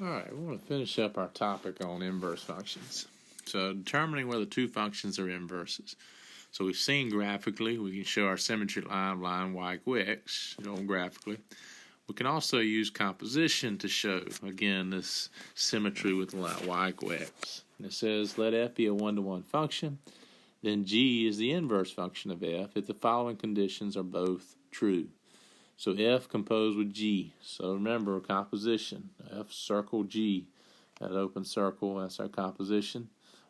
All right, we want to finish up our topic on inverse functions. So determining whether two functions are inverses. So we've seen graphically, we can show our symmetry line y equal x, graphically. We can also use composition to show, again, this symmetry with y equal x. And it says, let f be a one-to-one function, then g is the inverse function of f if the following conditions are both true. So f composed with g. So remember, composition, f circle g, that open circle, that's our composition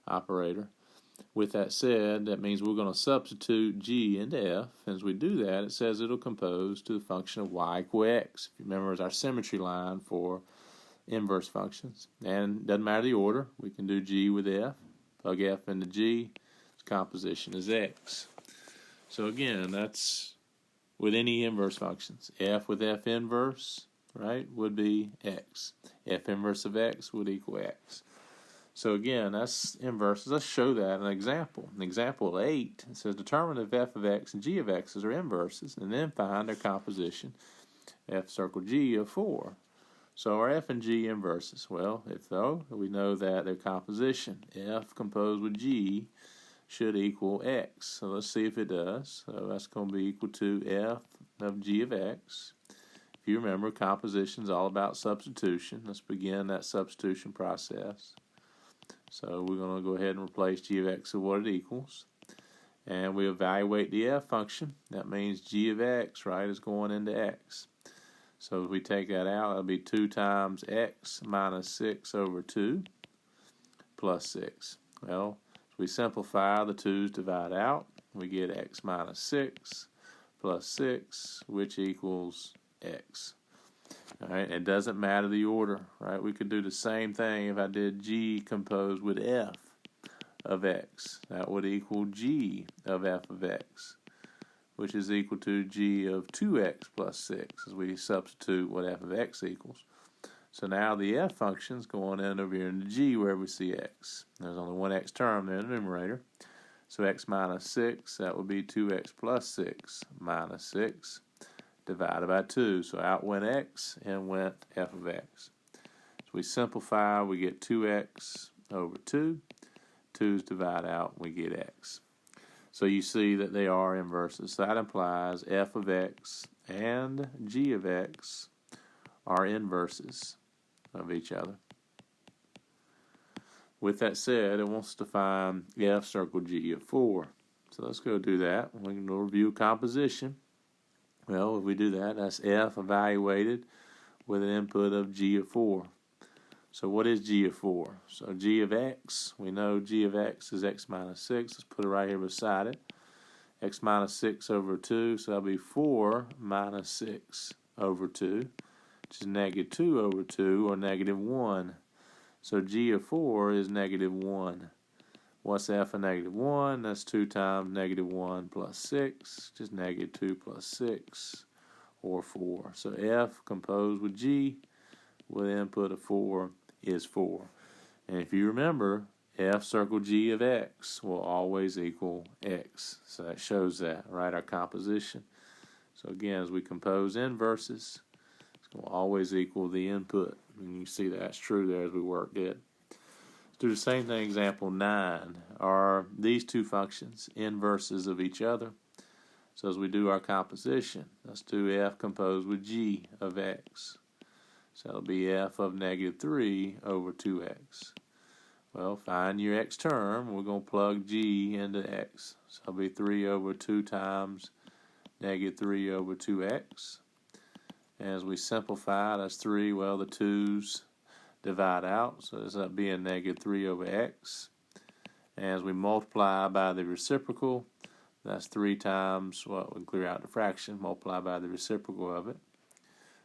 operator. With that said, that means we're going to substitute g into f. As we do that, it says it'll compose to the function of y equal x. If you remember, it's our symmetry line for inverse functions. And it doesn't matter the order. We can do g with f, plug f into g, its composition is x. So again, that's with any inverse functions. F with f inverse, right, would be x. F inverse of x would equal x. So again, that's inverses. Let's show that in an example. In example 8, it says determine if f of x and g of x are inverses, and then find their composition, f circle g of 4. So our f and g inverses. Well, if though, we know that their composition, f composed with g, should equal x. So let's see if it does. So that's going to be equal to f of g of x. If you remember, composition is all about substitution. Let's begin that substitution process. So we're going to go ahead and replace g of x with what it equals. And we evaluate the f function. That means g of x, right, is going into x. So if we take that out, that'll be 2 times x minus 6 over 2 plus 6. Well, if we simplify, the 2's divide out. We get x minus 6 plus 6, which equals x. All right, it doesn't matter the order, right? We could do the same thing if I did g composed with f of x. That would equal g of f of x, which is equal to g of 2x plus 6 as we substitute what f of x equals. So now the f function is going in over here into g wherever we see x. There's only one x term there in the numerator. So x minus 6, that would be 2x plus 6 minus 6 divided by 2. So out went x and went f of x. So we simplify, we get 2x over 2. 2's divide out, we get x. So you see that they are inverses. So that implies f of x and g of x are inverses of each other. With that said, it wants to find f circle g of 4. So let's go do that. We can review composition. Well, if we do that, that's f evaluated with an input of g of 4. So what is g of 4? So g of x, we know g of x is x minus 6. Let's put it right here beside it. X minus 6 over 2, so that'll be 4 minus 6 over 2. Which is negative 2 over 2, or negative 1. So g of 4 is negative 1. What's f of negative 1? That's 2 times negative 1 plus 6, which is negative 2 plus 6, or 4. So f composed with g with input of 4 is 4. And if you remember, f circle g of x will always equal x. So that shows that, right, our composition. So again, as we compose inverses, will always equal the input. And you see that's true there as we worked it. Let's do the same thing, example 9. Are these two functions inverses of each other? So as we do our composition, let's do f composed with g of x. So that'll be f of negative 3 over 2x. Well, find your x term. We're going to plug g into x. So it'll be 3 over 2 times negative 3 over 2x. As we simplify, that's 3. Well, the 2's divide out, so this ends up being negative 3 over x. As we multiply by the reciprocal, that's 3 times, well, we clear out the fraction, multiply by the reciprocal of it.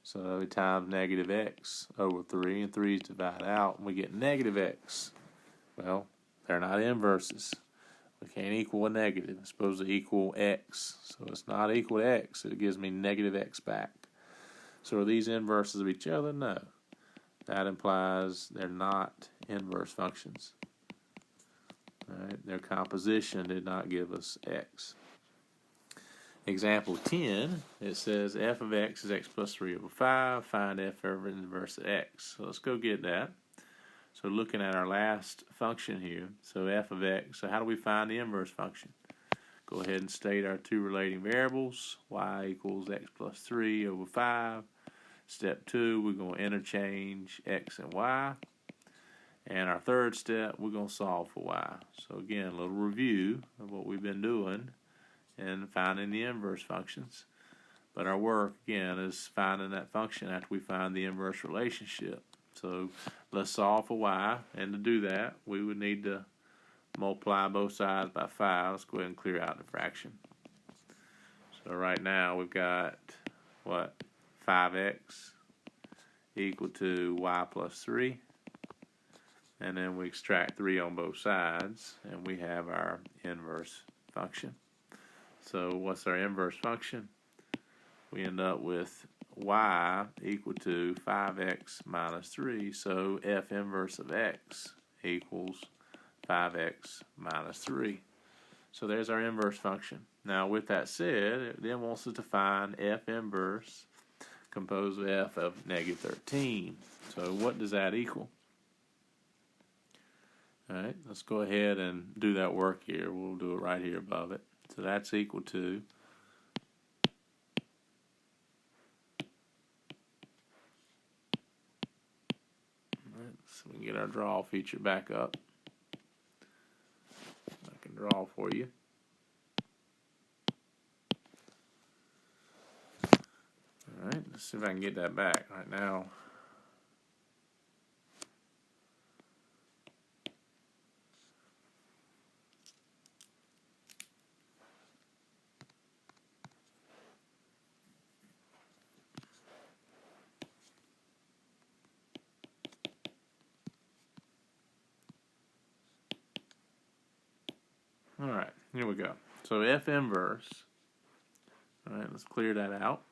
So that'll be times negative x over 3, and 3's divide out, and we get negative x. Well, they're not inverses. We can't equal a negative. It's supposed to equal x. So it's not equal to x. It gives me negative x back. So are these inverses of each other? No. That implies they're not inverse functions. All right, their composition did not give us x. Example 10, it says f of x is x plus 3 over 5. Find f of inverse of x. So let's go get that. So looking at our last function here, so f of x, so how do we find the inverse function? Go ahead and state our two relating variables, y equals x plus 3 over 5. Step 2, we're going to interchange x and y. And our third step, we're going to solve for y. So again, a little review of what we've been doing and finding the inverse functions. But our work, again, is finding that function after we find the inverse relationship. So let's solve for y, and to do that, we would need to multiply both sides by 5. Let's go ahead and clear out the fraction. So right now we've got, what, 5x equal to y plus 3. And then we extract 3 on both sides, and we have our inverse function. So what's our inverse function? We end up with y equal to 5x minus 3. So f inverse of x equals 5x minus 3. So there's our inverse function. Now with that said, it then wants us to find f inverse composed of f of negative 13. So what does that equal? All right, let's go ahead and do that work here. We'll do it right here above it. So that's equal to so we can get our draw feature back up. I can draw for you. All right, let's see if I can get that back right now. All right, here we go. So f inverse, all right, let's clear that out.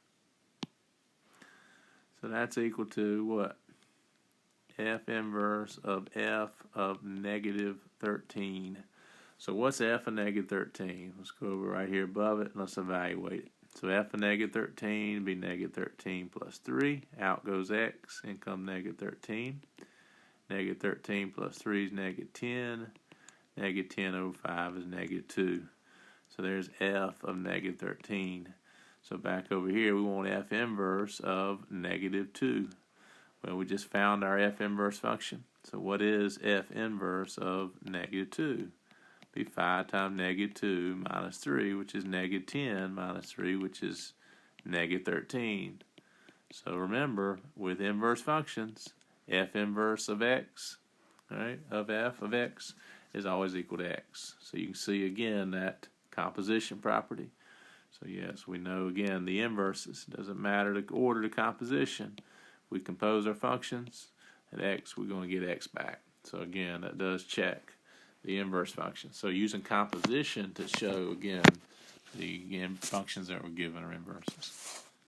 So that's equal to what? F inverse of f of negative 13. So what's f of negative 13? Let's go over right here above it and let's evaluate it. So f of negative 13 would be negative 13 plus 3. Out goes x, in comes negative 13. Negative 13 plus 3 is negative 10. Negative 10 over 5 is negative 2. So there's f of negative 13. So back over here, we want f inverse of negative 2. Well, we just found our f inverse function. So what is f inverse of negative 2? Be 5 times negative 2 minus 3, which is negative 10 minus 3, which is negative 13. So remember, with inverse functions, f inverse of x, right, of f of x, is always equal to x. So you can see again that composition property. So yes, we know again the inverses. It doesn't matter the order of composition. We compose our functions. At x, we're going to get x back. So again, that does check the inverse function. So using composition to show again the functions that were given are inverses.